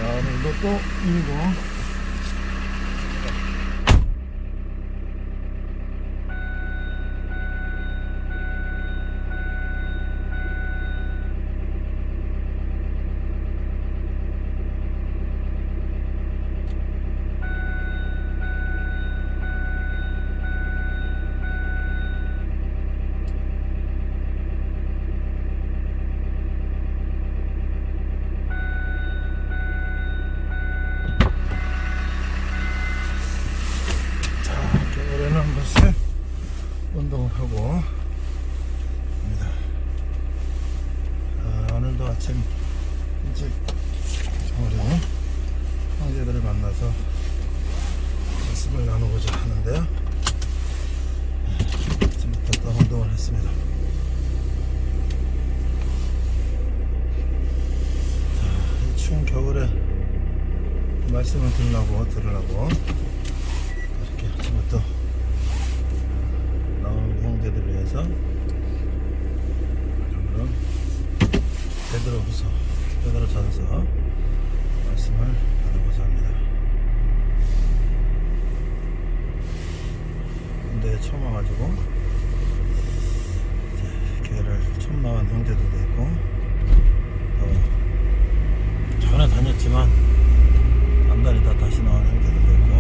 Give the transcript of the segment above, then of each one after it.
오늘도 또 일고 한 번씩 운동을 하고 입니다. 오늘도 아침 일찍 우리 형제들을 만나서 말씀을 나누고자 하는데요. 아침부터 또 운동을 했습니다. 이 추운 겨울에 말씀을 들으려고 이렇게 아침부터 형제들을 위해서 그러므로 베드로전서 말씀을 나누고자 합니다. 군대에 처음 와가지고 이제 교회를 처음 나온 형제들도 있고 또 전에 다녔지만 단단히 다 다시 나온 형제들도 있고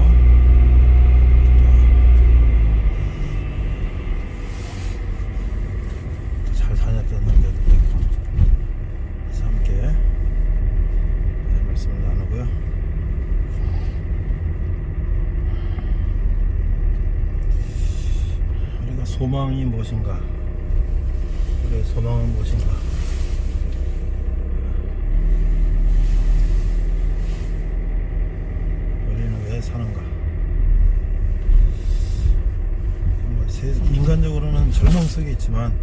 다녔던 형제들도 있고 그래서 함께 말씀을 나누고요. 우리가 소망이 무엇인가, 우리의 소망은 무엇인가, 우리는 왜 사는가. 인간적으로는 절망 속에 있지만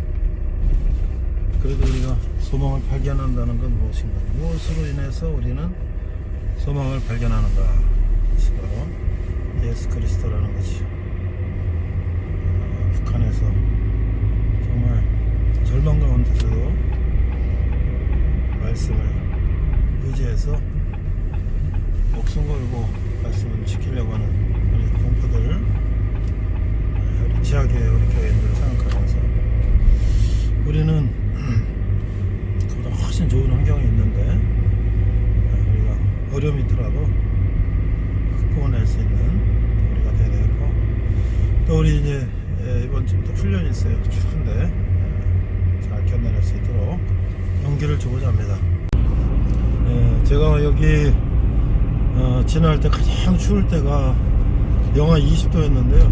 그래도 우리가 소망을 발견한다는 건 무엇인가, 무엇으로 인해서 우리는 소망을 발견하는가, 그것이 바로 예수 그리스도라는 것이죠. 북한에서 정말 절망 가운데서도 말씀을 의지해서 목숨 걸고 말씀을 지키려고 하는 우리 공포들, 우리 지하교회, 우리 교회인들을 생각하면서 우리는 그보다 훨씬 좋은 환경이 있는데 우리가 어려움이 있더라도 극복해낼 수 있는 우리가 되어야 되겠고, 또 우리 이제 이번 주부터 훈련이 있어요. 추운데 잘 견뎌낼 수 있도록 용기를 주고자 합니다. 제가 여기 지날 때 가장 추울 때가 영하 20도였는데요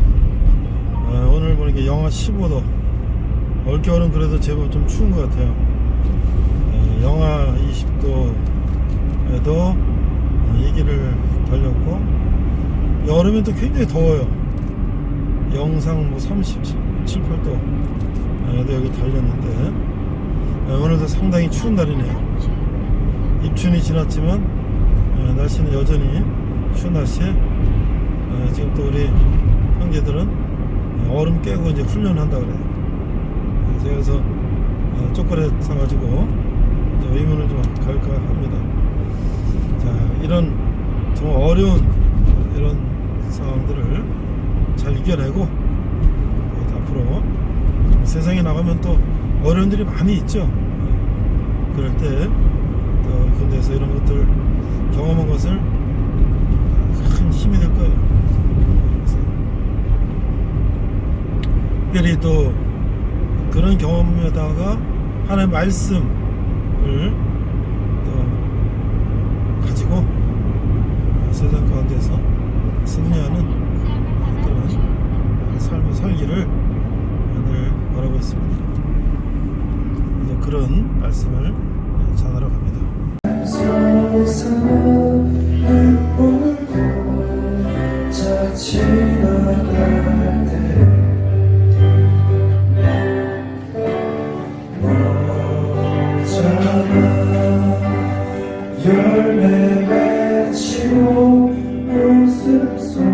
오늘 보니까 영하 15도. 올겨울은 그래도 제법 좀 추운 것 같아요. 영하 20도에도 얘기를 달렸고, 여름엔 또 굉장히 더워요. 영상 37, 8도에도 여기 달렸는데 오늘도 상당히 추운 날이네요. 입춘이 지났지만 날씨는 여전히 추운 날씨에 지금 또 우리 형제들은 얼음 깨고 이제 훈련한다 그래요. 그래서 초콜릿 사가지고 의문을 좀 갈까 합니다. 자, 이런 정말 어려운 이런 상황들을 잘 이겨내고 앞으로 세상에 나가면 또 어려운 일이 많이 있죠. 그럴 때 또 군대에서 이런 것들 경험한 것을 큰 힘이 될 거예요. 특별히 또 그런 경험에다가 하나님의 말씀을 또 가지고 세상 가운데서 승리하는 그런 삶을 살기를 늘 바라고 있습니다. 이제 그런 말씀을 전하러 갑니다. 열매 맺히고 웃음소리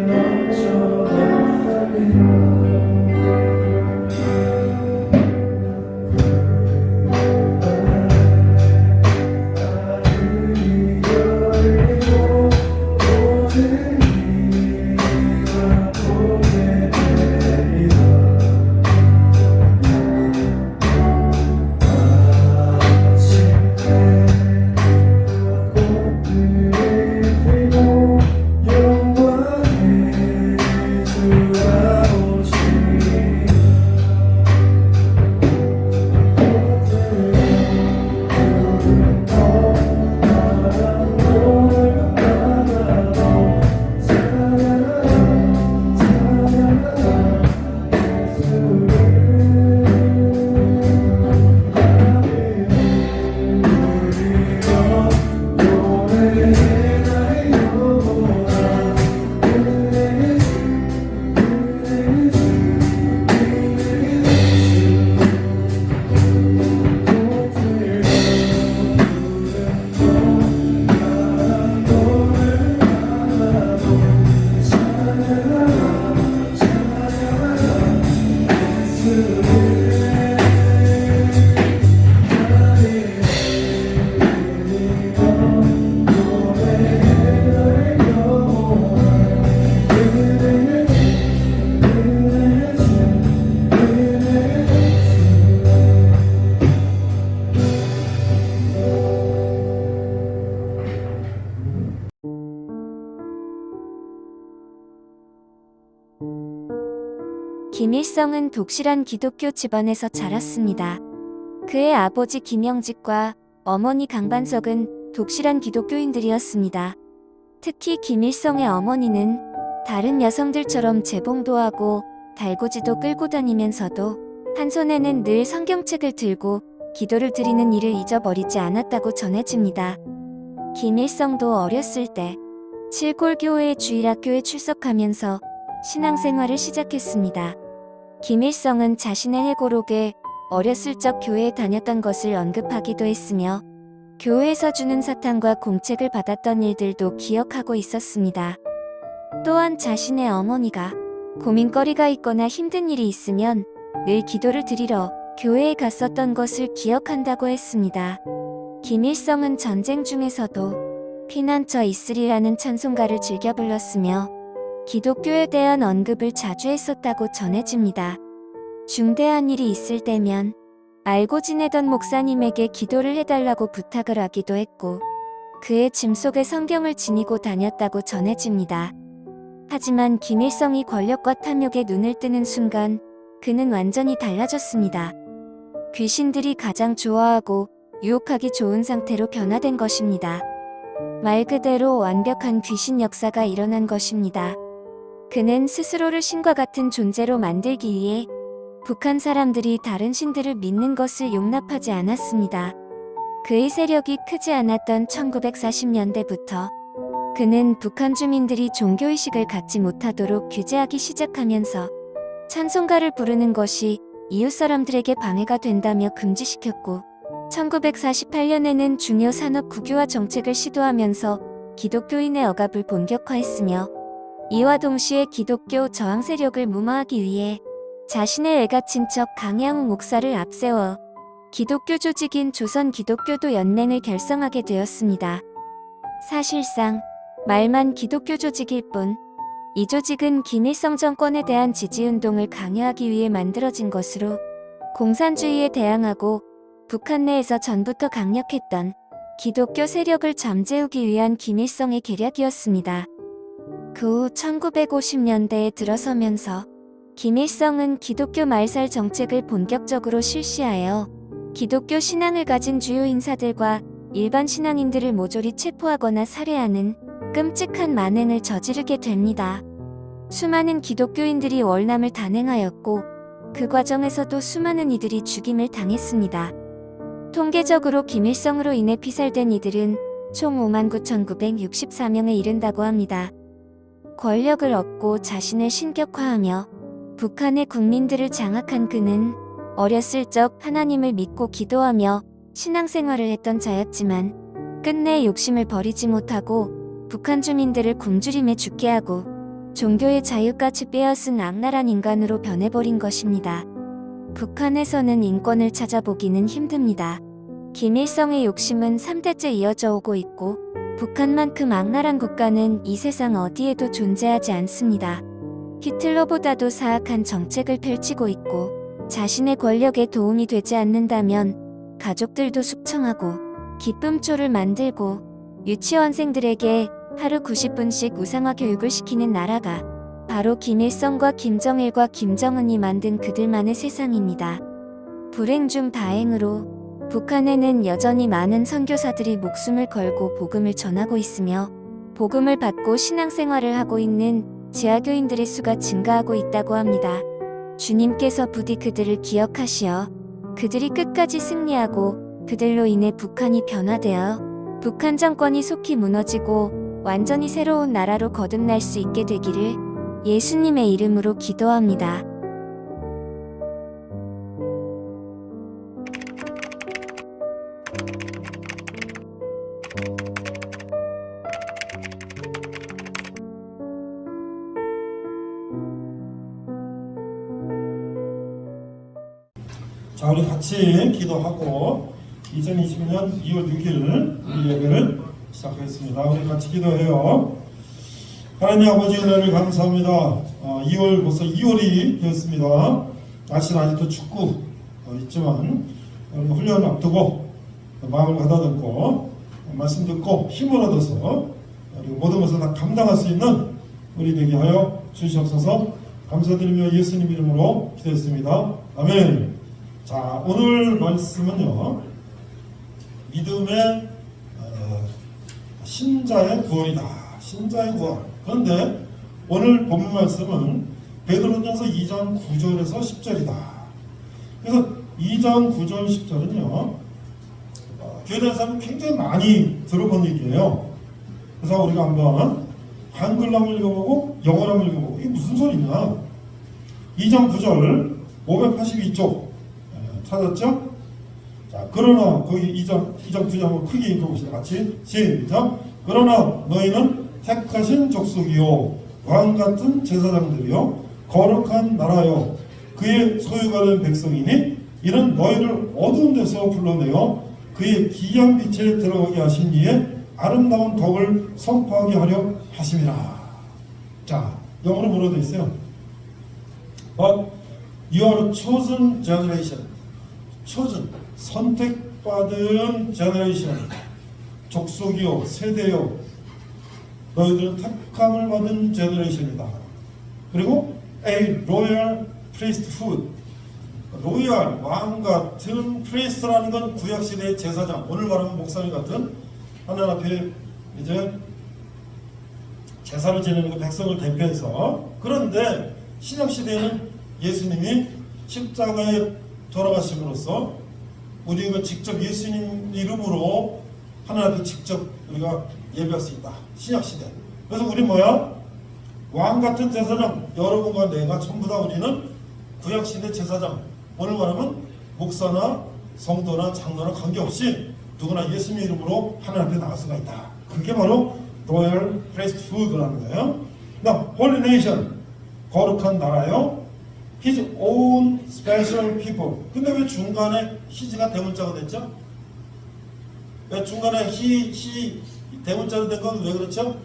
넘쳐나리라. 김일성은 독실한 기독교 집안에서 자랐습니다. 그의 아버지 김영직과 어머니 강반석은 독실한 기독교인들이었습니다. 특히 김일성의 어머니는 다른 여성들처럼 재봉도 하고 달구지도 끌고 다니면서도 한 손에는 늘 성경책을 들고 기도를 드리는 일을 잊어버리지 않았다고 전해집니다. 김일성도 어렸을 때 칠골교회 주일학교에 출석하면서 신앙생활을 시작했습니다. 김일성은 자신의 회고록에 어렸을 적 교회에 다녔던 것을 언급하기도 했으며 교회에서 주는 사탕과 공책을 받았던 일들도 기억하고 있었습니다. 또한 자신의 어머니가 고민거리가 있거나 힘든 일이 있으면 늘 기도를 드리러 교회에 갔었던 것을 기억한다고 했습니다. 김일성은 전쟁 중에서도 피난처 있으리라는 찬송가를 즐겨 불렀으며 기독교에 대한 언급을 자주 했었다고 전해집니다. 중대한 일이 있을 때면 알고 지내던 목사님에게 기도를 해달라고 부탁을 하기도 했고 그의 짐 속에 성경을 지니고 다녔다고 전해집니다. 하지만 김일성이 권력과 탐욕에 눈을 뜨는 순간 그는 완전히 달라졌습니다. 귀신들이 가장 좋아하고 유혹하기 좋은 상태로 변화된 것입니다. 말 그대로 완벽한 귀신 역사가 일어난 것입니다. 그는 스스로를 신과 같은 존재로 만들기 위해 북한 사람들이 다른 신들을 믿는 것을 용납하지 않았습니다. 그의 세력이 크지 않았던 1940년대부터 그는 북한 주민들이 종교의식을 갖지 못하도록 규제하기 시작하면서 찬송가를 부르는 것이 이웃 사람들에게 방해가 된다며 금지시켰고 1948년에는 중요 산업 국유화 정책을 시도하면서 기독교인의 억압을 본격화했으며 이와 동시에 기독교 저항 세력을 무마하기 위해 자신의 외가 친척 강양욱 목사를 앞세워 기독교 조직인 조선 기독교도 연맹을 결성하게 되었습니다. 사실상 말만 기독교 조직일 뿐 이 조직은 김일성 정권에 대한 지지운동을 강요하기 위해 만들어진 것으로 공산주의에 대항하고 북한 내에서 전부터 강력했던 기독교 세력을 잠재우기 위한 김일성의 계략이었습니다. 그 후 1950년대에 들어서면서 김일성은 기독교 말살 정책을 본격적으로 실시하여 기독교 신앙을 가진 주요 인사들과 일반 신앙인들을 모조리 체포하거나 살해하는 끔찍한 만행을 저지르게 됩니다. 수많은 기독교인들이 월남을 단행하였고 그 과정에서도 수많은 이들이 죽임을 당했습니다. 통계적으로 김일성으로 인해 피살된 이들은 총 59,964명에 이른다고 합니다. 권력을 얻고 자신을 신격화하며 북한의 국민들을 장악한 그는 어렸을 적 하나님을 믿고 기도하며 신앙생활을 했던 자였지만 끝내 욕심을 버리지 못하고 북한 주민들을 굶주림에 죽게 하고 종교의 자유까지 빼앗은 악랄한 인간으로 변해버린 것입니다. 북한에서는 인권을 찾아보기는 힘듭니다. 김일성의 욕심은 3대째 이어져 오고 있고 북한만큼 악랄한 국가는 이 세상 어디에도 존재하지 않습니다. 히틀러보다도 사악한 정책을 펼치고 있고 자신의 권력에 도움이 되지 않는다면 가족들도 숙청하고 기쁨초를 만들고 유치원생들에게 하루 90분씩 우상화 교육을 시키는 나라가 바로 김일성과 김정일과 김정은이 만든 그들만의 세상입니다. 불행 중 다행으로 북한에는 여전히 많은 선교사들이 목숨을 걸고 복음을 전하고 있으며 복음을 받고 신앙생활을 하고 있는 지하교인들의 수가 증가하고 있다고 합니다. 주님께서 부디 그들을 기억하시어 그들이 끝까지 승리하고 그들로 인해 북한이 변화되어 북한 정권이 속히 무너지고 완전히 새로운 나라로 거듭날 수 있게 되기를 예수님의 이름으로 기도합니다. 자, 우리 같이 기도하고 2022년 2월 6일 우리 예배를 시작하겠습니다. 우리 같이 기도해요. 하나님 아버지 은혜를 감사합니다. 2월 벌써 2월이 되었습니다. 날씨는 아직도 춥고 있지만 훈련을 앞두고 마음을 가다듬고 말씀 듣고 힘을 얻어서 모든 것을 다 감당할 수 있는 우리 되게 하여 주시옵소서. 감사드리며 예수님 이름으로 기도했습니다. 아멘. 자, 오늘 말씀은요, 믿음의 신자의 구원이다. 신자의 구원. 그런데 오늘 본문 말씀은 베드로전서 2장 9절에서 10절이다. 그래서 2장 9절 10절은요, 교회에 사람이 굉장히 많이 들어본 얘기예요. 그래서 우리가 한번 한글로 한번 읽어보고 영어로 한번 읽어보고 이게 무슨 소리냐. 2장 9절 582쪽 찾았죠? 자, 그러나 거기 2장 9절 한번 크게 읽어보시죠. 같이 시작. 그러나 너희는 택하신 족속이요 왕같은 제사장들이요 거룩한 나라요 그의 소유가 된 백성이니 이는 너희를 어두운 데서 불러내어 그의 기이한 빛에 들어가게 하신 이의 아름다운 덕을 선포하게 하려 하심이라. 자, 영어로 뭐라고 되어 있어요? But you are a chosen generation. chosen, 선택받은 generation. 족속이요, 세대요. 너희들은 택함을 받은 generation이다. 그리고 a royal priesthood. 로얄, 왕 같은 프리스트라는 건 구약시대의 제사장, 오늘 말하면 목사님 같은 하나님 앞에 이제 제사를 지내는 그 백성을 대표해서. 그런데 신약시대에는 예수님이 십자가에 돌아가심으로써 우리가 직접 예수님 이름으로 하나님 앞에 직접 우리가 예배할 수 있다. 신약시대. 그래서 우리 뭐야? 왕 같은 제사장, 여러분과 내가 전부 다 우리는 구약시대 제사장. 오늘 말하면 목사나 성도나 장로나 관계없이 누구나 예수님 이름으로 하나님 앞에 나갈 수가 있다. 그게 바로 로열 프리스트후드라는 거예요. 그다음 홀리 네이션, 거룩한 나라요. His own special people. 근데 왜 중간에 his가 대문자가 됐죠? 왜 중간에 he 대문자로 된 건 왜 그렇죠?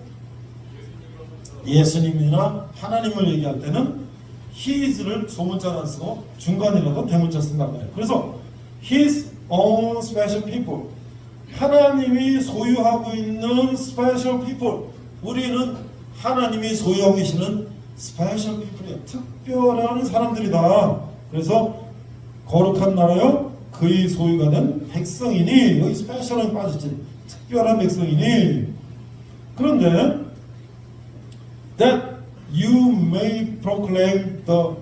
예수님이나 하나님을 얘기할 때는 his를 소문자로 안 쓰고 중간이라도 대문자 쓴단 말이에요. 그래서 his own special people, 하나님이 소유하고 있는 special people, 우리는 하나님이 소유하고 계시는 special people이야. 특별한 사람들이다. 그래서 거룩한 나라요 그의 소유가 된 백성이니, 여기 special은 빠지지, 특별한 백성이니. 그런데 that you may proclaim the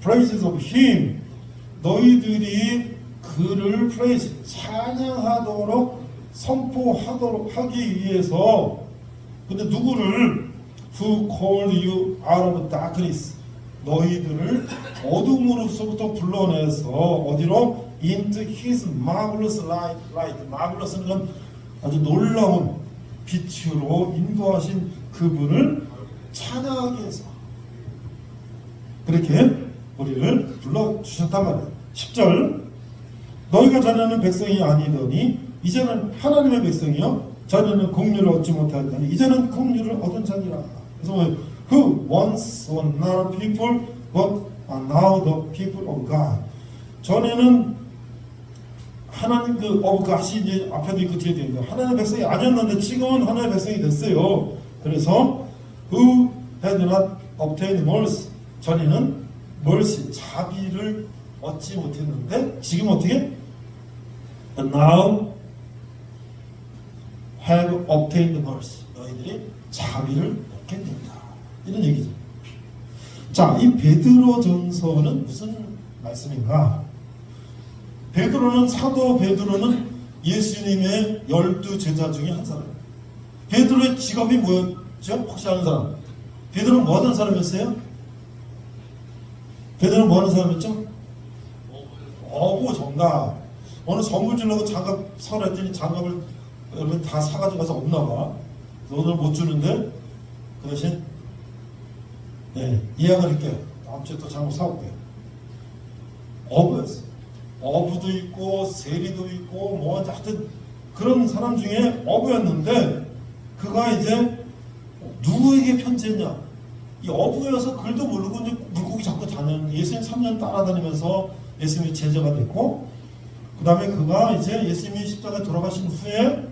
praises of him, 너희들이 그를 praise, 찬양하도록 선포하도록 하기 위해서. 근데 누구를? who called you out of darkness, 너희들을 어둠으로서부터 불러내서 어디로? into his marvelous light. marvelous는 건 아주 놀라운 빛으로 인도하신 그분을 찬양하기 위해서 그렇게 우리를 불러주셨단 말이에요. 10절, 너희가 전에는 백성이 아니더니 이제는 하나님의 백성이요 전에는 공유를 얻지 못하더니 이제는 공유를 얻은 자니라. 그래서 who once were not a people but are now the people of God. 전에는 하나님 그 of God이 이제 앞에도 있고 뒤에도 있고 하나님의 백성이 아니었는데 지금은 하나님의 백성이 됐어요. 그래서 who had not obtained mercy, 전에는 mercy, 자비를 얻지 못했는데 지금 어떻게? But now have obtained mercy, 너희들이 자비를 얻게 된다. 이런 얘기죠. 자, 이 베드로전서는 무슨 말씀인가? 베드로는, 사도 베드로는 예수님의 12 제자 중에 한 사람. 베드로의 직업이 뭐였죠? 혹시 아는 사람? 베드로는 뭐 하던 사람이었어요? 베드로는 뭐 하는 사람이었죠? 어부, 정답. 오늘 선물 주려고 장갑 사라 했더니 장갑을 여러분 다 사가지고 가서 없나 봐. 오늘 못 주는데 그 대신 예약을 할게요. 다음 주에 또 장갑 사올게요. 어부였어. 어부도 있고 세리도 있고 뭐 하여튼 그런 사람 중에 어부였는데 그가 이제 누구에게 편지했냐? 이 어부여서 글도 모르고 이제 물고기 잡고 다니는, 예수님 3년 따라다니면서 예수님의 제자가 됐고, 그 다음에 그가 이제 예수님이 십자가에 돌아가신 후에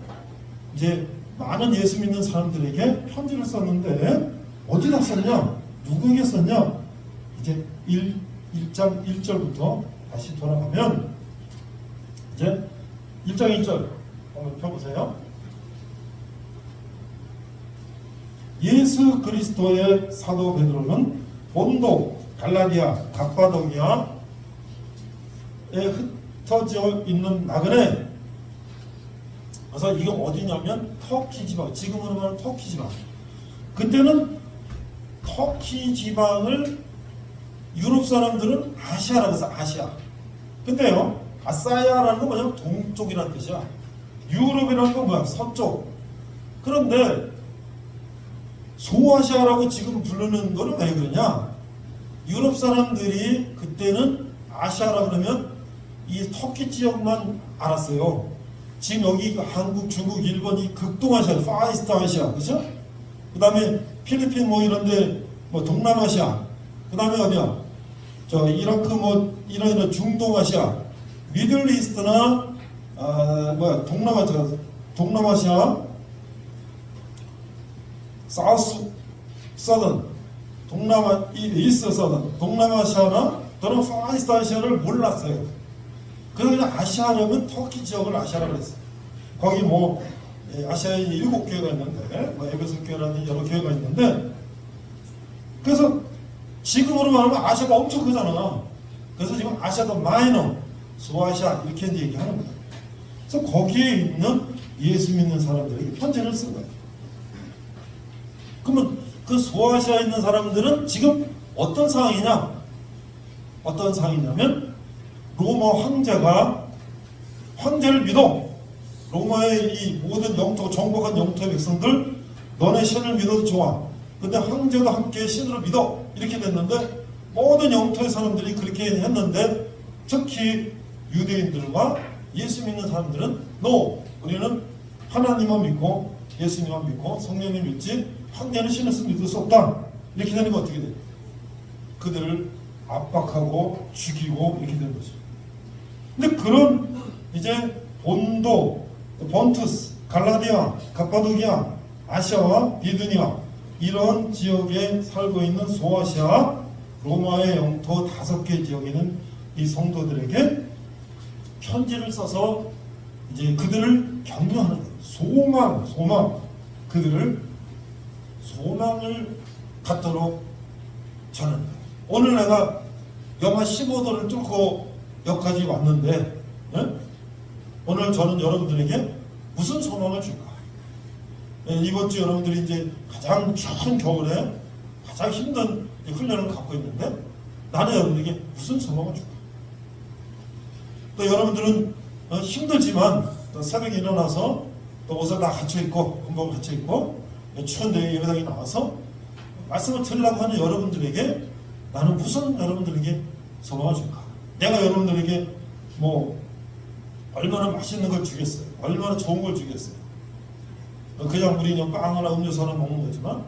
이제 많은 예수 믿는 사람들에게 편지를 썼는데 어디다 썼냐? 누구에게 썼냐? 이제 1장 1절부터 다시 돌아가면 이제 1장 1절 한번 펴보세요. 예수 그리스도의 사도 베드로는 본도, 갈라디아, 갑바도기아에 흩어져 있는 나그네. 그래서 이게 어디냐면 터키 지방, 지금으로 말하면 터키 지방. 그때는 터키 지방을 유럽 사람들은 아시아라고 해서 아시아. 근데요, 아사야라는 건 뭐냐면 동쪽이라는 뜻이야. 유럽이라는 건 뭐야? 서쪽. 그런데 소아시아라고 지금 부르는 거는 왜 그러냐? 유럽 사람들이 그때는 아시아라 그러면 이 터키 지역만 알았어요. 지금 여기 한국, 중국, 일본 이 극동아시아, 파이스트 아시아, 그죠? 그 다음에 필리핀 뭐 이런데 뭐 동남아시아, 그 다음에 어디야? 저 이라크 뭐 이런 중동아시아, 미들 이스트나 뭐야 동남아시아, 사우스 서던, 동남아 이스트 서던, 동남아시아나 또는 파이스트 아시아를 몰랐어요. 그래서 아시아라면 터키 지역을 아시아라고 그랬어요. 거기 뭐 아시아에 7교회가 있는데 뭐 에베소 교회라는 여러 교회가 있는데, 그래서 지금으로 말하면 아시아가 엄청 크잖아. 그래서 지금 아시아도 마이너, 소아시아 이렇게 얘기하는 거예요. 그래서 거기에 있는 예수 믿는 사람들에게 편지를 쓴 거예요. 그러면 그 소아시아에 있는 사람들은 지금 어떤 상황이냐? 어떤 상황이냐면 로마 황제를 믿어. 로마의 이 모든 영토, 정복한 영토의 백성들, 너네 신을 믿어도 좋아. 근데 황제도 함께 신으로 믿어. 이렇게 됐는데 모든 영토의 사람들이 그렇게 했는데, 특히 유대인들과 예수 믿는 사람들은 우리는 하나님만 믿고 예수님만 믿고 성령님 믿지 황제는 신을 믿을 수 없다. 이렇게 되는 거 어떻게 돼? 그들을 압박하고 죽이고 이렇게 되는 거죠. 근데 그런 이제 본도, 본투스, 갈라디아, 갑바도기아, 아시아와 비두니아 이런 지역에 살고 있는 소아시아, 로마의 영토 5개 지역에 있는 이 성도들에게 편지를 써서 이제 그들을 격려하는 거예요. 소망, 그들을 소망을 갖도록 전하는 거예요. 오늘 내가 영하 15도를 뚫고 여기까지 왔는데, 오늘 저는 여러분들에게 무슨 소망을 줄까? 이번 주 여러분들이 이제 가장 추운 겨울에 가장 힘든 훈련을 갖고 있는데, 나는 여러분들에게 무슨 소망을 줄까? 또 여러분들은 힘들지만 또 새벽에 일어나서 또 옷을 다 갖춰 입고, 군복을 갖춰 입고 추운데 예배당에 나와서 말씀을 들으려고 하는 여러분들에게 나는 무슨 여러분들에게 소망을 줄까? 내가 여러분들에게 뭐 얼마나 맛있는 걸 주겠어요? 얼마나 좋은 걸 주겠어요? 그냥 우리 그냥 빵 하나 음료수 하나 먹는 거지만,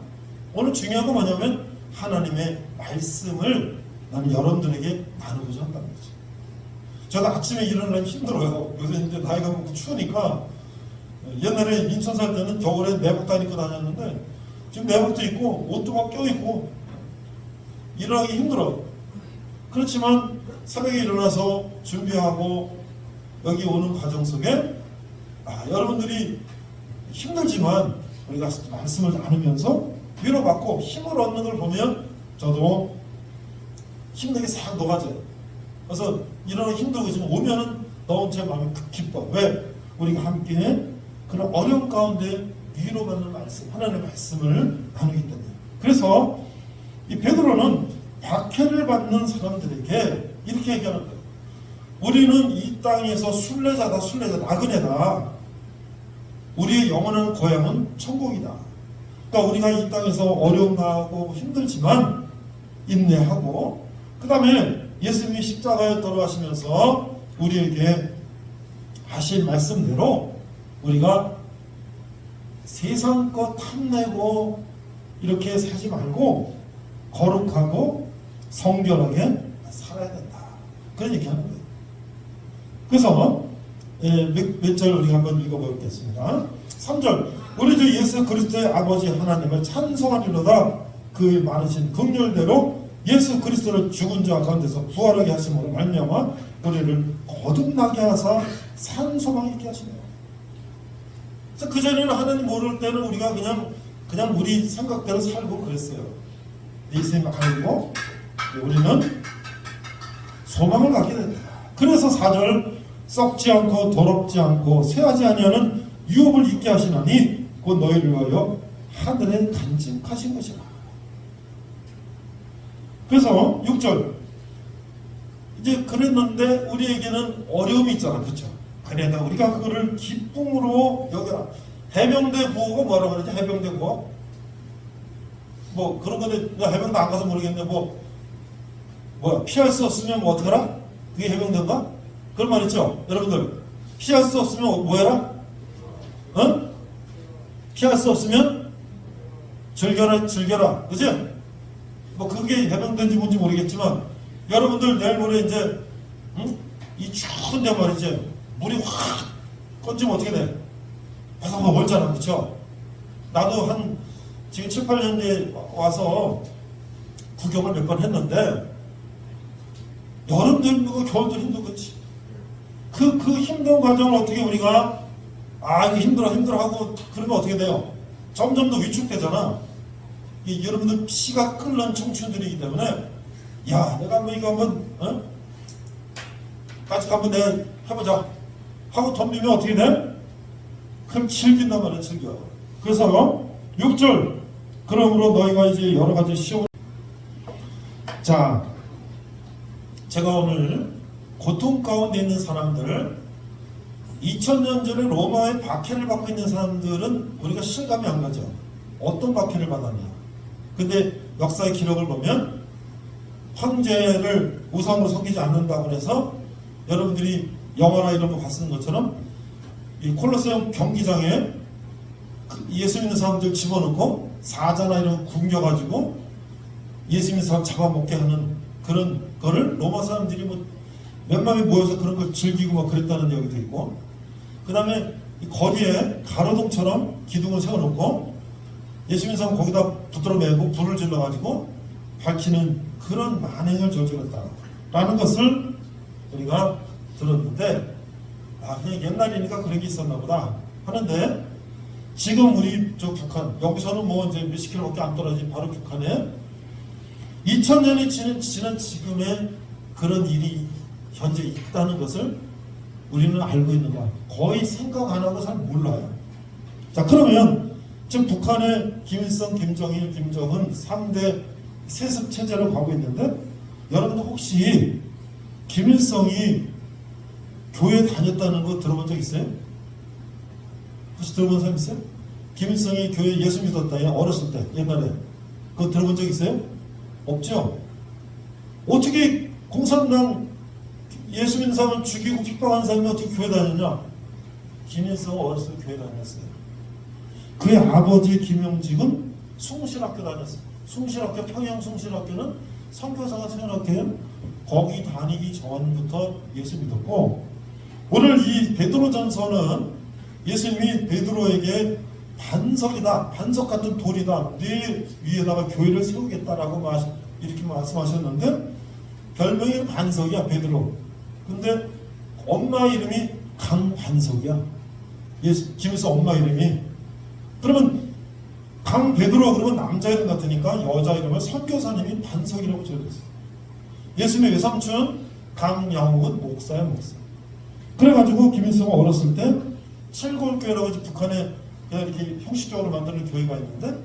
오늘 중요한 건 뭐냐면 하나님의 말씀을 나는 여러분들에게 나누고자 한다는 거지. 저도 아침에 일어나면 힘들어요. 요새 이제 나이가 먹고 추우니까. 옛날에 인천 살 때는 겨울에 내복 다 입고 다녔는데 지금 내복도 입고 옷도 막 껴입고 일어나기 힘들어. 그렇지만 새벽에 일어나서 준비하고 여기 오는 과정 속에 여러분들이 힘들지만 우리가 말씀을 나누면서 위로받고 힘을 얻는 걸 보면 저도 힘든 게 싹 녹아져요. 그래서 이런 힘들고 지금 오면은 너무 제 마음이 기뻐. 왜? 우리가 함께 그런 어려움 가운데 위로받는 말씀, 하나님의 말씀을 나누기 때문에. 그래서 이 베드로는 박해를 받는 사람들에게 이렇게 얘기하는 거예요. 우리는 이 땅에서 순례자다, 나그네다. 우리의 영원한 고향은 천국이다. 그러니까 우리가 이 땅에서 어려움 당하고 힘들지만 인내하고, 그 다음에 예수님이 십자가에 돌아가시면서 우리에게 하신 말씀대로 우리가 세상 것 탐내고 이렇게 살지 말고 거룩하고 성결하게 살아야 된다. 그런 얘기하는 거예요. 그래서 몇 절 우리가 한번 읽어보겠습니다. 3절, 우리 주 예수 그리스도의 아버지 하나님을 찬송하리로다. 그의 많으신 긍휼대로 예수 그리스도를 죽은 자 가운데서 부활하게 하심으로 말미암아 우리를 거듭나게 하사 산 소망 있게 하시네요. 그래서 그전에는 하나님 모를 때는 우리가 그냥 우리 생각대로 살고 그랬어요. 예수님 알고 우리는 소망을 갖게 된다. 그래서 4절 썩지 않고 더럽지 않고 쇠하지 아니하는 유업을 있게 하시나니 곧 너희를 위하여 하늘에 간직하신 것이라. 그래서 6절 이제 그랬는데 우리에게는 어려움이 있잖아. 그렇죠? 그래도 우리가 그거를 기쁨으로 여겨라. 해병대 구호가 뭐라고 그러지? 해병대 구호? 뭐 그런 건데 해병대 안 가서 모르겠는데 뭐야 피할 수 없으면 뭐 어떡하라? 그게 해병대인가? 그런 말 있죠? 여러분들 피할 수 없으면 뭐 해라? 어? 피할 수 없으면 즐겨라 그치? 뭐 그게 해병대인지 뭔지 모르겠지만 여러분들 내일 모레 이제 이 추운데 말이지 물이 확 건지면 어떻게 돼? 바삭바삭 멀잖아. 그쵸? 나도 지금 7, 8년 뒤에 와서 구경을 몇 번 했는데 여름도 힘들고 겨울도 힘들겠지. 그 힘든 과정을 어떻게 우리가 이거 힘들어 하고 그러면 어떻게 돼요? 점점 더 위축되잖아. 여러분들 피가 끓는 청춘들이기 때문에 야 내가 한번 이거 한번 같이 한번 내가 해보자 하고 덤비면 어떻게 돼? 그럼 즐긴단 말이야. 즐겨. 그래서 6절 그러므로 너희가 이제 여러 가지 시험 자 제가 오늘 고통 가운데 있는 사람들 2000년 전에 로마의 박해를 받고 있는 사람들은 우리가 실감이 안 가죠. 어떤 박해를 받았냐. 근데 역사의 기록을 보면 황제를 우상으로 섬기지 않는다고 해서 여러분들이 영화나 이런 거 봤는 것처럼 이 콜로세움 경기장에 예수 믿는 사람들 집어넣고 사자나 이런 거 굶겨가지고 예수 믿는 사람 잡아먹게 하는 그런 거를 로마 사람들이 뭐 몇 명이 모여서 그런 걸 즐기고 막 그랬다는 얘기도 있고 그 다음에 거리에 가로등처럼 기둥을 세워놓고 예수 믿는 사람 거기다 붙들어 매고 불을 질러가지고 밝히는 그런 만행을 저질렀다라는 것을 우리가 들었는데 그냥 옛날이니까 그런 게 있었나 보다 하는데 지금 우리 저 북한 여기서는 뭐 이제 몇십 킬로밖에 안 떨어진 바로 북한에 2000년이 지난 지금의 그런 일이 현재 있다는 것을 우리는 알고 있는 거야. 거의 생각 안 하고 잘 몰라요. 자 그러면 지금 북한의 김일성, 김정일, 김정은 3대 세습 체제로 가고 있는데 여러분들 혹시 김일성이 교회 다녔다는 거 들어본 적 있어요? 혹시 들어본 사람 있어요? 김일성이 교회 예수 믿었다. 어렸을 때 옛날에 그거 들어본 적 있어요? 없죠? 어떻게 공산당 예수 믿는 사람을 죽이고 핍박하는 사람이 어떻게 교회 다녔냐? 김일성은 어렸을 때 교회 다녔어요. 그의 아버지 김영직은 숭실학교 다녔어요. 숭실학교, 평양 숭실학교는 선교사가 세워놨기에 거기 다니기 전부터 예수 믿었고 오늘 이 베드로전서는 예수님이 베드로에게 반석이다, 반석 같은 돌이다, 네 위에다가 교회를 세우겠다라고 이렇게 말씀하셨는데 별명이 반석이야, 베드로. 근데 엄마 이름이 강반석이야. 김일성 엄마 이름이. 그러면 강베드로 그러면 남자 이름 같으니까 여자 이름을 선교사님이 반석이라고 지어줬어요. 예수님의 외삼촌 강양욱은 목사야, 목사. 그래가지고 김일성은 어렸을 때 칠골교회라고 북한에 그냥 이렇게 형식적으로 만드는 교회가 있는데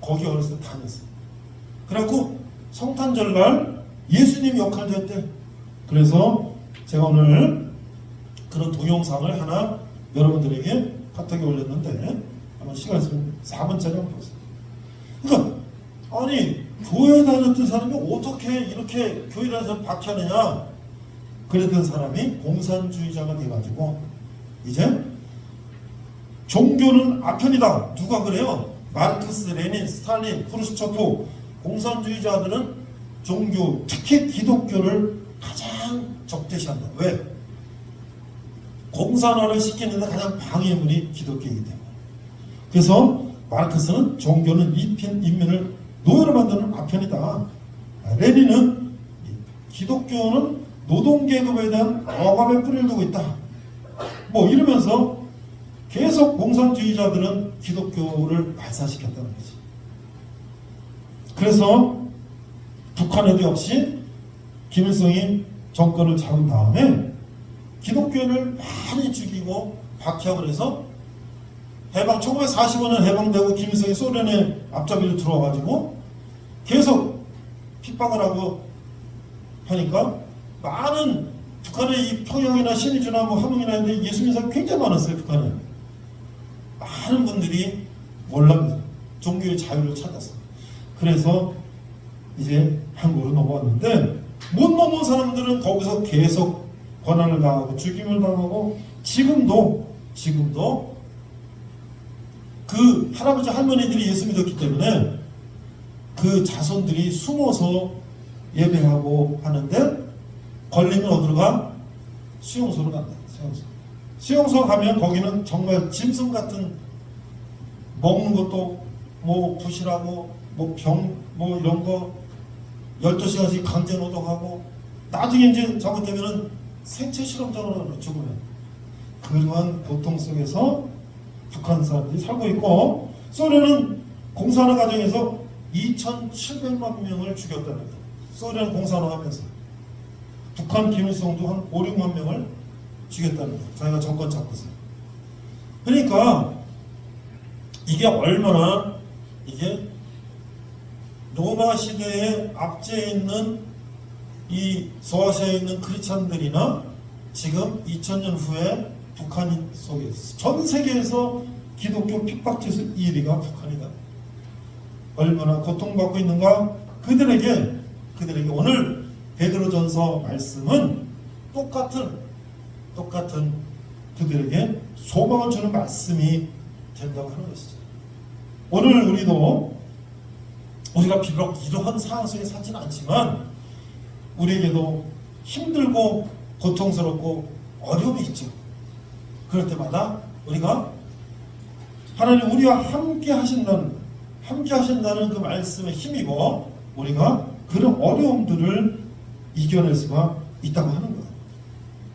거기 어렸을 때 다녔어요. 그래갖고 성탄절날 예수님 역할도 했대. 그래서 제가 오늘 그런 동영상을 하나 여러분들에게 카톡에 올렸는데 한번 시간 있으면 4분짜리 한번 보세요. 그러니까 아니 교회 다녔던 사람이 어떻게 이렇게 교회 다녀서 박해하느냐. 그랬던 사람이 공산주의자가 돼가지고 이제 종교는 아편이다. 누가 그래요? 마르크스, 레닌, 스탈린, 크루스초프. 공산주의자들은 종교, 특히 기독교를 가장 적대시한다. 왜? 공산화를 시키는데 가장 방해물이 기독교이기 때문에. 그래서 마르크스는 종교는 인민을 노예를 만드는 아편이다. 레닌은 기독교는 노동계급에 대한 억압의 뿌리를 두고 있다. 뭐 이러면서 계속 공산주의자들은 기독교를 말살시켰다는 거지. 그래서 북한에도 역시 김일성이 정권을 잡은 다음에 기독교를 많이 죽이고 박해하고 해서 해방 1945년 해방되고 김일성이 소련의 앞잡이로 들어와가지고 계속 핍박을 하고 하니까 많은 북한의 이 평양이나 신의주나 뭐 함흥이나 있는데 예수 믿는 사람이 굉장히 많았어요. 북한에 많은 분들이 몰랍니다. 종교의 자유를 찾았어. 그래서 이제 한국으로 넘어왔는데 못 넘어온 사람들은 거기서 계속 고난을 당하고 죽임을 당하고 지금도 그 할아버지 할머니들이 예수 믿었기 때문에 그 자손들이 숨어서 예배하고 하는데 걸리면 어디로 가? 수용소로 간다. 수용소 가면 거기는 정말 짐승 같은 먹는 것도 뭐 부실하고 뭐 병 뭐 이런 거 12시간씩 강제 노동하고 나중에 이제 잘못되면은 생체 실험장으로 죽으면 그러한 고통 속에서 북한 사람들이 살고 있고 소련은 공산화 과정에서 2,700만 명을 죽였다는 거예요. 소련 공산화하면서 북한 김일성도 한 5, 6만 명을 죽였다는 거예요. 자기가 정권 잡고서. 그러니까 이게 얼마나 이게 로마 시대에 압제해 있는 이 소아시아에 있는 크리스찬들이나 지금 2000년 후에 북한 속에서 전 세계에서 기독교 핍박짓을 1위가 북한이다. 얼마나 고통받고 있는가? 그들에게 오늘 베드로전서 말씀은 똑같은 그들에게 소망을 주는 말씀이 된다고 하는 것이죠. 오늘 우리가 비록 이러한 상황 속에 살지는 않지만 우리에게도 힘들고 고통스럽고 어려움이 있죠. 그럴 때마다 우리가 하나님 우리와 함께 하신다는 그 말씀에 힘입어 우리가 그런 어려움들을 이겨낼 수가 있다고 하는 거예요.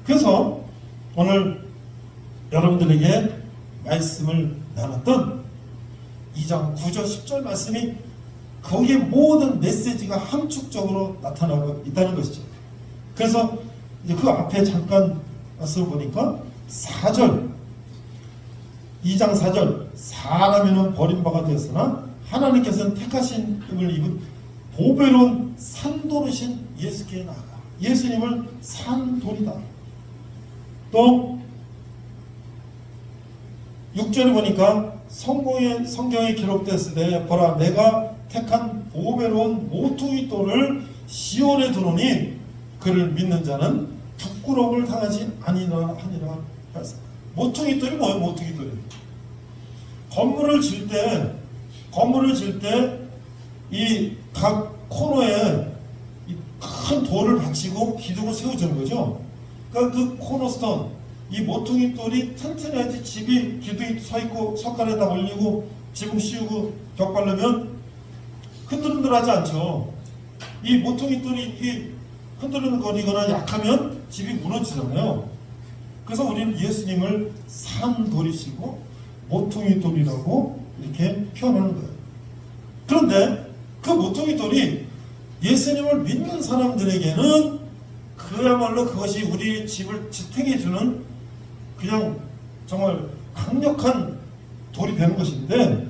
그래서 오늘 여러분들에게 말씀을 나눴던 2장 9절 10절 말씀이 거기에 모든 메시지가 함축적으로 나타나고 있다는 것이죠. 그래서 이제 그 앞에 잠깐 말씀을 보니까 4절 2장 4절 사람에는 버림받아 되었으나 하나님께서는 택하신 힘을 입은 보배로운 산돌이신 예수께 나아가 예수님을 산돌이다. 또 6절에 보니까 성경에 기록됐을 때 보라 내가 택한 보배로운 모퉁이 돌을 시온에 두노니 그를 믿는 자는 부끄러움을 당하지 아니라 하니라 하였다. 모퉁이 돌이 뭐예요? 모퉁이 돌이 건물을 질 때 이 각 코너에 큰 돌을 받치고 기둥을 세워주는 거죠. 그러니까 그 코너스톤 이 모퉁이 돌이 튼튼해야지 집이 기둥이 서 있고 석가래에다 올리고 지붕 씌우고 벽 바르면 흔들흔들하지 않죠. 이 모퉁이 돌이 흔들흔들거리거나 약하면 집이 무너지잖아요. 그래서 우리는 예수님을 산돌이시고 모퉁이 돌이라고 이렇게 표현하는 거예요. 그런데 그 모퉁이 돌이 예수님을 믿는 사람들에게는 그야말로 그것이 우리 집을 지탱해 주는 그냥 정말 강력한 돌이 되는 것인데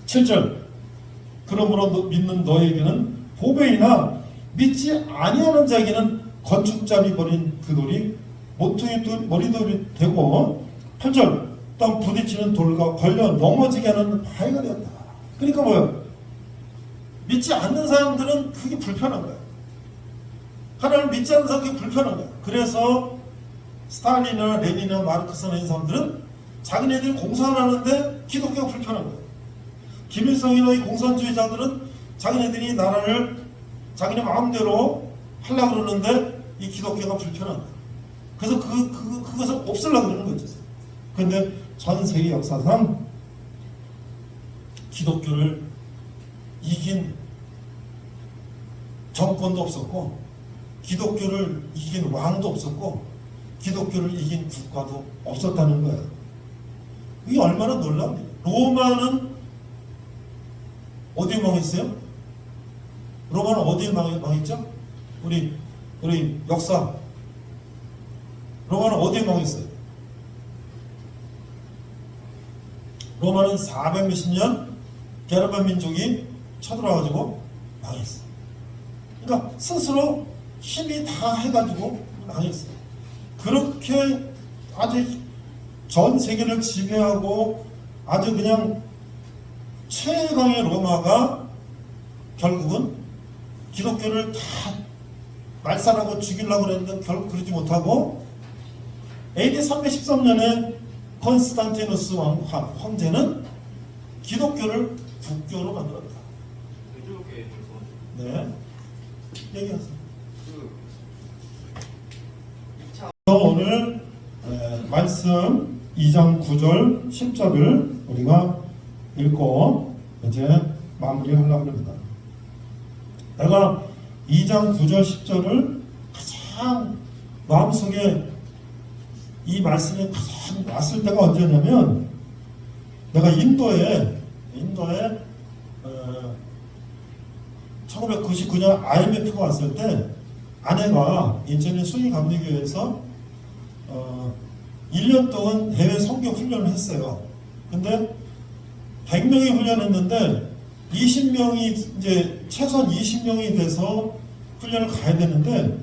7절 그러므로 믿는 너에게는 보배이나 믿지 아니하는 자에게는 건축자비 버린 그 돌이 모퉁이 돌 머리돌이 되고 8절 땅 부딪히는 돌과 걸려 넘어지게 하는 바위가 되었다. 그러니까 뭐예요? 믿지 않는 사람들은 그게 불편한 거예요. 하나님을 믿지 않는 사람은 그게 불편한 거예요. 그래서 스탈린이나 레닌이나 마르크스나 이런 사람들은 자기네들이 공산을 하는데 기독교가 불편한 거예요. 김일성이나 이 공산주의자들은 자기네들이 나라를 자기네 마음대로 하려고 그러는데 이 기독교가 불편한 거예요. 그래서 그것을 없애려고 그러는 거죠. 그런데 전 세계 역사상 기독교를 이긴 정권도 없었고, 기독교를 이긴 왕도 없었고, 기독교를 이긴 국가도 없었다는 거예요. 이게 얼마나 놀라운지. 로마는 어디에 망했어요? 로마는 어디에 망했죠? 우리 역사. 로마는 어디에 망했어요? 로마는 400 몇십 년 게르만 민족이 쳐들어와가지고 망했어요. 그러니까 스스로 힘이 다 해가지고 망했어요. 그렇게 아주 전 세계를 지배하고 아주 그냥 최강의 로마가 결국은 기독교를 다 말살하고 죽이려고 그랬는데 결국 그러지 못하고 AD 313년에 콘스탄티누스 황제는 기독교를 국교로 만들었다. 네, 얘기하세요. 오늘 말씀 2장 9절 10절을 우리가 읽고 이제 마무리하려고 합니다. 내가 2장 9절 10절을 가장 마음속에 이 말씀이 가장 왔을 때가 언제냐면 내가 인도에 1999년 IMF가 왔을 때 아내가 인천의 순위감리교회에서 1년 동안 해외 선교 훈련을 했어요. 근데 100명이 훈련했는데 20명이 이제 최소한 20명이 돼서 훈련을 가야 되는데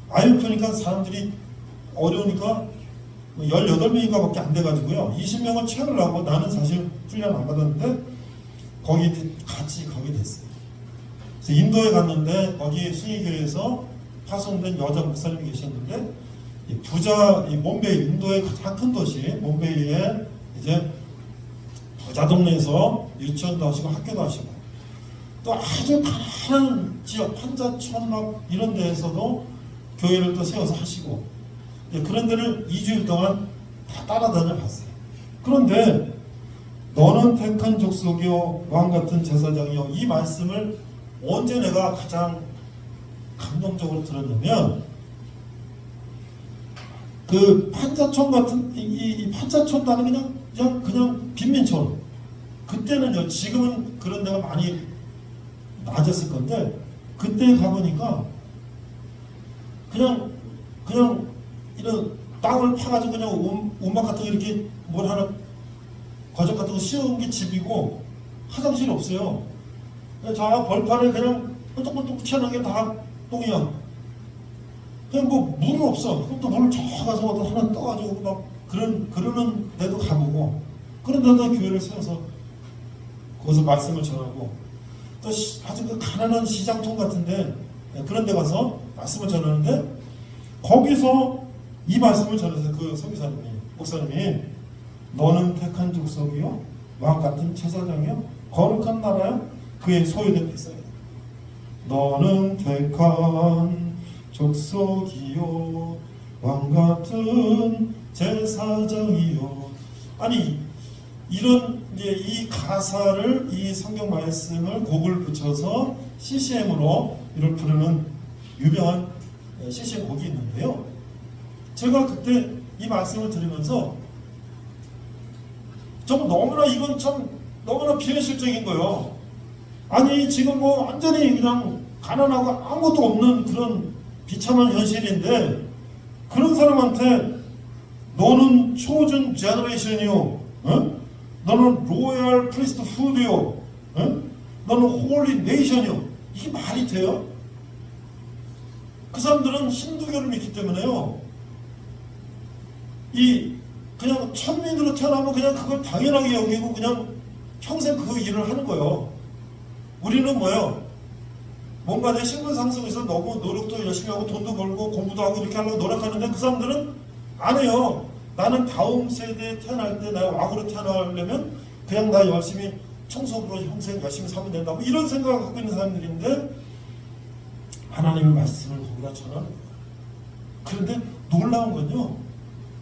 IMF니까 사람들이 어려우니까 18명인가 밖에 안 돼가지고요. 20명을 채우려고 나는 사실 훈련 안 받았는데 같이 가게 됐어요. 그래서 인도에 갔는데 거기 순위교회에서 파송된 여자 목사님이 계셨는데 이 몬베이, 인도의 가장 큰 도시 몬베이에 이제 부자 동네에서 유치원도 하시고 학교도 하시고 또 아주 가난한 지역 판자촌 막 이런 데에서도 교회를 또 세워서 하시고 그런 데를 2주일 동안 다 따라다녀 봤어요. 그런데 너는 택한 족속이요 왕같은 제사장이요, 이 말씀을 언제 내가 가장 감동적으로 들었냐면 그 판자촌 같은 이 판자촌 나는 그냥 빈민촌. 그때는요, 지금은 그런 데가 많이 낮았을 건데 그때 가보니까 그냥 이런 땅을 파가지고 그냥 움막 같은 거 이렇게 뭘 하나 거적 같은 거 씌운 게 집이고 화장실이 없어요. 저 벌판에 그냥 똥똥똥 튀어나온 게 다 똥이야. 그냥 뭐 물은 없어. 그럼 또 물을 저 가서 하나 떠가지고 막 그러는 데도 가보고 그런 데도 교회를 세워서 거기서 말씀을 전하고 또 아주 그 가난한 시장통 같은데 그런 데 가서 말씀을 전하는데 거기서 이 말씀을 전해서 그 목사님이 너는 택한 족속이요 왕같은 제사장이요 거룩한 나라요 그의 소유된 백성이다. 너는 택한 족속이요 왕같은 제사장이요. 아니 이런 이제 이 가사를 이 성경 말씀을 곡을 붙여서 CCM으로 이를 부르는 유명한 CCM 곡이 있는데요. 제가 그때 이 말씀을 들으면서 좀 너무나 이건 참 너무나 비현실적인 거예요. 아니 지금 뭐 완전히 그냥 가난하고 아무것도 없는 그런 비참한 현실인데 그런 사람한테 너는 초준 제너레이션이요, 어? 너는 로얄 프리스트 후드요, 어? 너는 홀리 네이션이요. 이게 말이 돼요? 그 사람들은 힌두교를 믿기 때문에요. 이 그냥 천민으로 태어나면 그냥 그걸 당연하게 여기고 그냥 평생 그 일을 하는 거예요. 우리는 뭐예요? 뭔가 내 신분 상승에서 너무 노력도 열심히 하고 돈도 벌고 공부도 하고 이렇게 하려고 노력하는데 그 사람들은 안 해요. 나는 다음 세대에 태어날 때 내가 왕으로 태어나려면 그냥 나 열심히 청소부로 평생 열심히 살면 된다. 뭐 이런 생각을 갖고 있는 사람들인데 하나님의 말씀을 거기다 전하는 거예요. 그런데 놀라운 건요.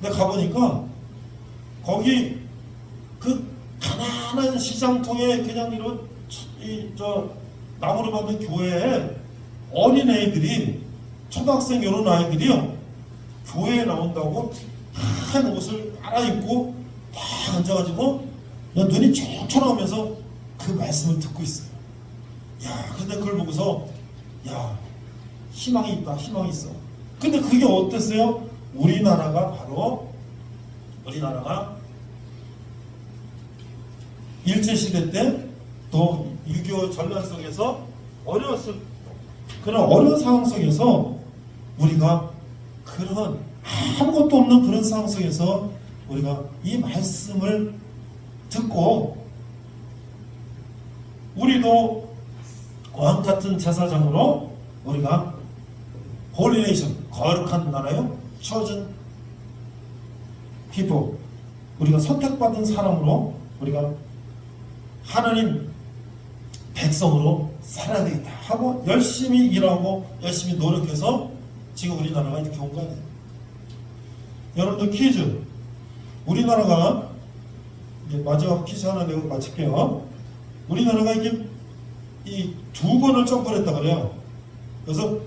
내가 가보니까 거기 그 가난한 시장통에 그냥 이런 나무를 받는 교회에 어린애들이 초등학생 이런 아이들이요 교회에 나온다고 한 옷을 갈아입고 딱 앉아가지고 그냥 눈이 촉촉하면서 그 말씀을 듣고 있어요. 야, 근데 그걸 보고서 야, 희망이 있다, 희망이 있어. 근데 그게 어땠어요? 우리나라가 일제시대 때 또 6.25 전란 속에서 그런 어려운 상황 속에서 우리가 그런 아무것도 없는 그런 상황 속에서 우리가 이 말씀을 듣고 우리도 왕 같은 제사장으로 우리가 홀리 네이션, 거룩한 나라요, chosen people, 우리가 선택받은 사람으로 우리가 하나님 백성으로 살아야 되겠다 하고 열심히 일하고 열심히 노력해서 지금 우리나라가 이렇게 온 거예요. 여러분들 퀴즈. 우리나라가 이제 마지막 퀴즈 하나 내고 마칠게요. 우리나라가 이게 이 2번을 점프를 했다 그래요. 그래서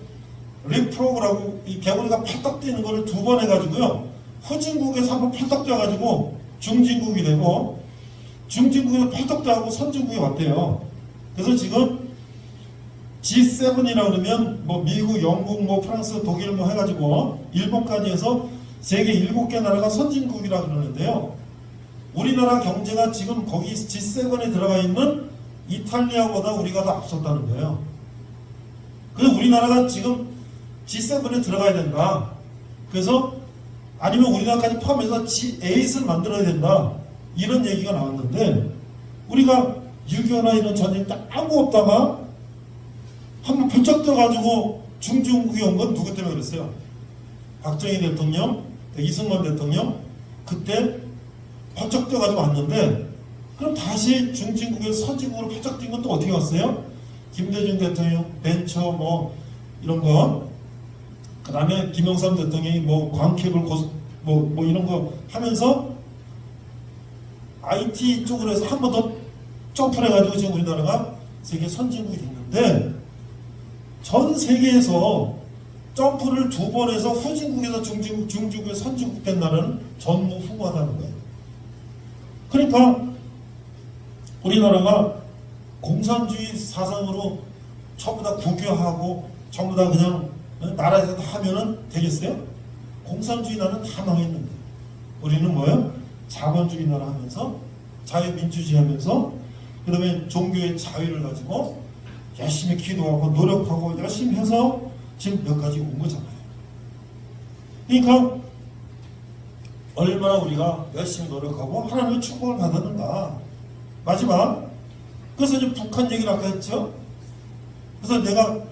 리프로그라고 이 개구리가 팔딱 뛰는 거를 2번 해가지고요. 후진국에서 한번 팔딱 뛰어가지고 중진국이 되고 중진국에서 팔딱 뛰어가고 선진국에 왔대요. 그래서 지금 G7이라고 그러면 뭐 미국, 영국, 뭐 프랑스, 독일 뭐 해가지고 일본까지 해서 세계 7개 나라가 선진국이라고 그러는데요. 우리나라 경제가 지금 거기 G7에 들어가 있는 이탈리아보다 우리가 더 앞섰다는 거예요. 그래서 우리나라가 지금 G7에 들어가야 된다. 그래서 아니면 우리나라까지 포함해서 G8을 만들어야 된다. 이런 얘기가 나왔는데 우리가 6.25나 이런 전쟁 때 아무 없다가 한번 번쩍 떠가지고 중진국이 온 건 누구 때문에 그랬어요? 박정희 대통령, 이승만 대통령 그때 번쩍 떠가지고 왔는데 그럼 다시 중진국에서 선진국으로 번쩍 뛴 건 또 어떻게 왔어요? 김대중 대통령 벤처 뭐 이런 거, 그 다음에 김영삼 대통령이 뭐 광케이블 뭐 이런 거 하면서 IT 쪽으로 해서 한 번 더 점프를 해가지고 지금 우리나라가 세계 선진국이 됐는데 전 세계에서 점프를 2번 해서 후진국에서 중진국, 중진국에서 선진국 된 나라는 전무후무하다는 거예요. 그러니까 우리나라가 공산주의 사상으로 전부 다 국유하고 전부 다 그냥 나라에서 다 하면은 되겠어요? 공산주의 나라는 다 망했는데 우리는 뭐예요? 자본주의 나라 하면서 자유민주주의 하면서 그 다음에 종교의 자유를 가지고 열심히 기도하고 노력하고 열심히 해서 지금 여기까지 온 거잖아요. 그러니까 얼마나 우리가 열심히 노력하고 하나님의 축복을 받았는가. 마지막, 그래서 이제 북한 얘기를 아까 했죠. 그래서 내가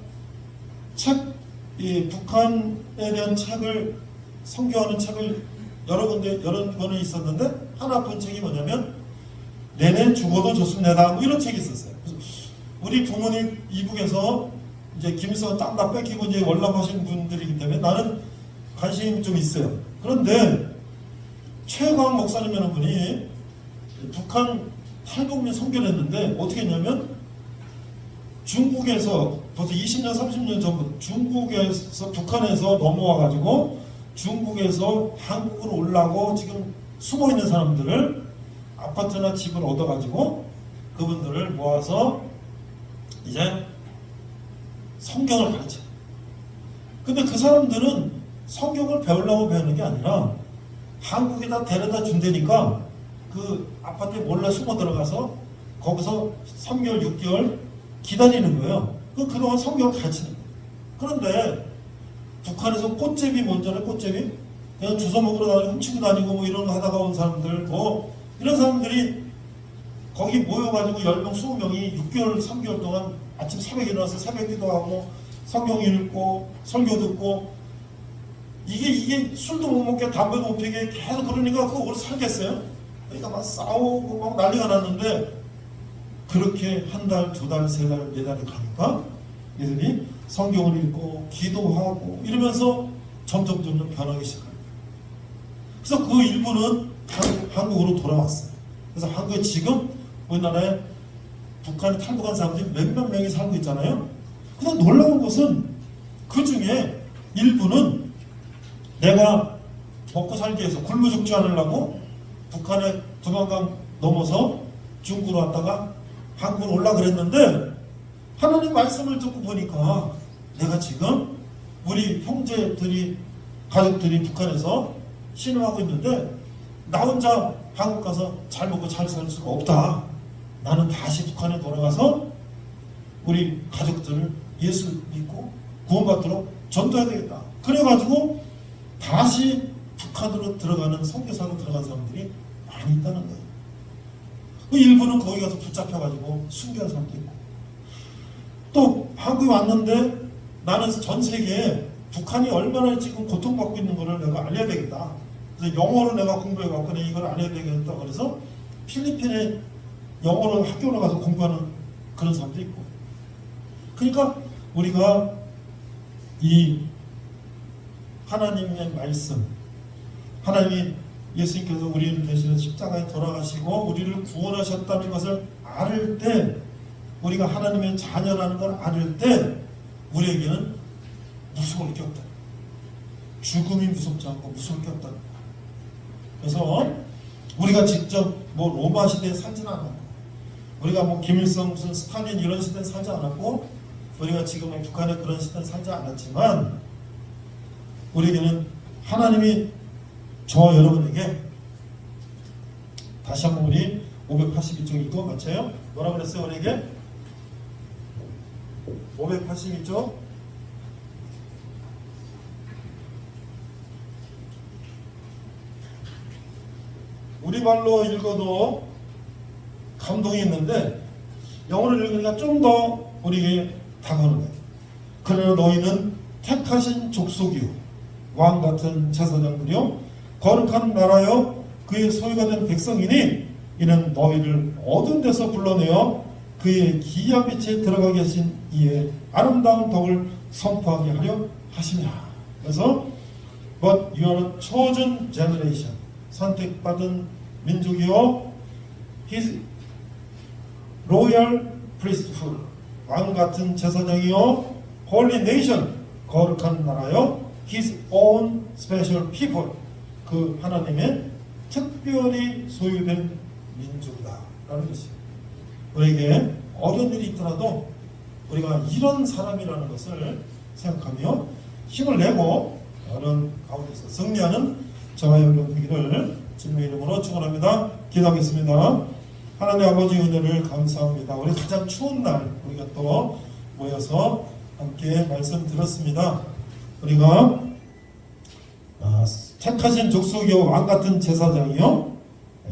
이 북한에 대한 책을 선교하는 책을 여러 권이 있었는데 하나 본 책이 뭐냐면 내내 죽어도 좋습니다 뭐 이런 책이 있었어요. 그래서 우리 부모님 이북에서 이제 김일성 딱 다 뺏기고 이제 월남하신 분들이기 때문에 나는 관심이 좀 있어요. 그런데 최광 목사님이라는 분이 북한 탈북민 선교를 했는데 어떻게 했냐면 중국에서 벌써 20년 30년 전부터 중국에서 북한에서 넘어와가지고 중국에서 한국으로 올라고 지금 숨어있는 사람들을 아파트나 집을 얻어가지고 그분들을 모아서 이제 성경을 가르쳐요. 근데 그 사람들은 성경을 배우려고 배우는 게 아니라 한국에다 데려다 준다니까 그 아파트에 몰래 숨어 들어가서 거기서 3개월 6개월 기다리는 거예요. 그동안 성경을 가르치는 거예요. 그런데 북한에서 꽃제비 먼저는 꽃제비 그냥 주워 먹으러 다니고 훔치고 다니고 뭐 이런 거 하다가 온 사람들 뭐 이런 사람들이 거기 모여가지고 10명 20명이 6개월 3개월 동안 아침 새벽에 일어나서 새벽 기도하고 성경 읽고 설교 듣고 이게 술도 못 먹게 담배도 못 피게 계속 그러니까 그거 오래 살겠어요? 그러니까 막 싸우고 막 난리가 났는데 그렇게 한 달, 2달, 3달, 4달이 가니까 얘들이 성경을 읽고 기도하고 이러면서 점점 변하기 시작합니다. 그래서 그 일부는 한국으로 돌아왔어요. 그래서 한국에 지금 우리나라에 북한에 탈북한 사람들이 몇몇 명이 살고 있잖아요. 근데 놀라운 것은 그 중에 일부는 내가 먹고 살기 위해서 굶어 죽지 않으려고 북한에 두만강 넘어서 중국으로 왔다가 한국으로 올라 그랬는데 하나님 말씀을 듣고 보니까 내가 지금 우리 형제들이 가족들이 북한에서 신음하고 있는데 나 혼자 한국 가서 잘 먹고 잘 살 수가 없다. 나는 다시 북한에 돌아가서 우리 가족들을 예수 믿고 구원받도록 전도해야 되겠다. 그래가지고 다시 북한으로 들어가는 선교사로 들어간 사람들이 많이 있다는 거예요. 그 일부는 거기 가서 붙잡혀가지고 순교한 사람도 있고 또 한국에 왔는데 나는 전 세계에 북한이 얼마나 지금 고통받고 있는 거를 내가 알려야 되겠다. 그래서 영어로 내가 공부해갖고 내가 이걸 알려야 되겠다. 그래서 필리핀에 영어로 학교로 가서 공부하는 그런 사람도 있고. 그러니까 우리가 이 하나님의 말씀, 하나님이 예수님께서 우리를 대신해 십자가에 돌아가시고 우리를 구원하셨다는 것을 알을 때, 우리가 하나님의 자녀라는 걸 알을 때 우리에게는 무서울 게 없다. 죽음이 무섭지 않고 무서울 게 없다. 그래서 우리가 직접 뭐 로마 시대에 살지는 않았고, 우리가 뭐 김일성 무슨 스탈린 이런 시대에 살지 않았고, 우리가 지금 북한의 그런 시대에 살지 않았지만 우리에게는 하나님이 저 여러분에게 다시 한번 우리 582쪽 읽고 맞춰요? 뭐라 그랬어요 우리에게? 582쪽 우리말로 읽어도 감동이 있는데 영어로 읽으니까 좀 더 우리에게 다가오는 거예요. 그러나 너희는 택하신 족속이요 왕 같은 제사장들이요 거룩한 나라요 그의 소유가 된 백성이니 이는 너희를 어두운 데서 불러내어 그의 기이한 빛에 들어가 계신 이의 아름다운 덕을 선포하게 하려 하시냐. 그래서 But you are a chosen generation, 선택받은 민족이요 His royal priesthood, 왕 같은 제사장이요 Holy nation, 거룩한 나라요 His own special people, 그 하나님의 특별히 소유된 민족이다 라는 것이에요. 우리에게 어려운 일이 있더라도 우리가 이런 사람이라는 것을 생각하며 힘을 내고 어려운 가운데서 승리하는 저와 여러분 되기를 주님의 이름으로 축원합니다. 기도하겠습니다. 하나님 아버지 은혜를 감사합니다. 우리 가장 추운 날 우리가 또 모여서 함께 말씀 들었습니다. 우리가 택하신 족속이요 왕 같은 제사장이요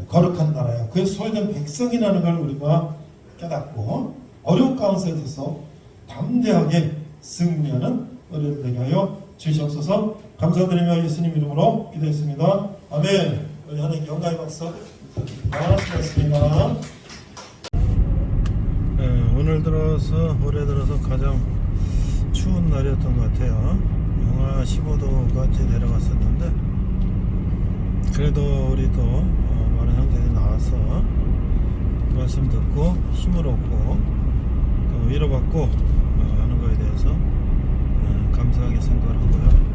거룩한 나라요 그의 소유된 백성이라는 걸 우리가 깨닫고 어려운 가운데서 담대하게 승리하는 은혜를 되게 하여 주시옵소서. 감사드리며 예수님 이름으로 기도했습니다. 아멘. 우리 하나님 영광의 박수 나왔습니다. 오늘 들어서 올해 들어서 가장 추운 날이었던 것 같아요. 영하 15도까지 내려갔었는데 그래도 우리도 많은 형제들이 나와서 말씀 듣고 힘을 얻고 또 위로받고 하는 거에 대해서 감사하게 생각을 하고요.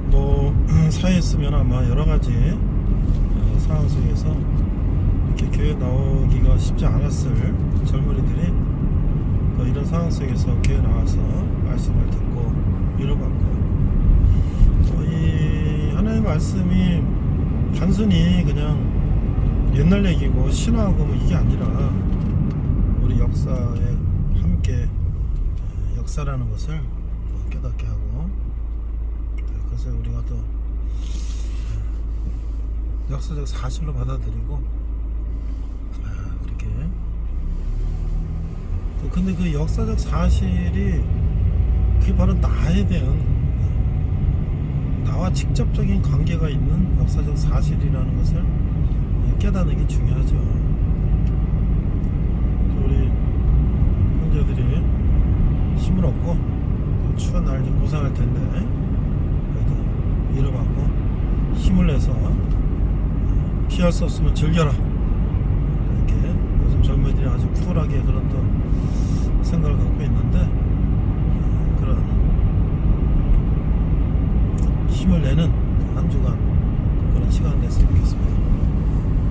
뭐 사회에 있으면 아마 여러 가지 상황 속에서 이렇게 교회 나오기가 쉽지 않았을 젊은이들이 또 이런 상황 속에서 교회 나와서 말씀을 듣고 위로받고 또 이 하나님의 말씀이 단순히 그냥 옛날 얘기고 신화하고 뭐 이게 아니라 우리 역사에 함께 역사라는 것을 깨닫게 하고 그래서 우리가 또 역사적 사실로 받아들이고 그렇게 근데 그 역사적 사실이 그게 바로 나에 대한 나와 직접적인 관계가 있는 역사적 사실이라는 것을 깨닫는 게 중요하죠. 우리 형제들이 힘을 얻고 추운 날 고생할 텐데 그래도 위로받고 힘을 내서 피할 수 없으면 즐겨라 이렇게 요즘 요즘 젊은이들이 아주 쿨하게 그런 또 생각을 갖고 있는데 그런 힘을 내는 한 주간 그런 시간 됐으면 좋겠습니다.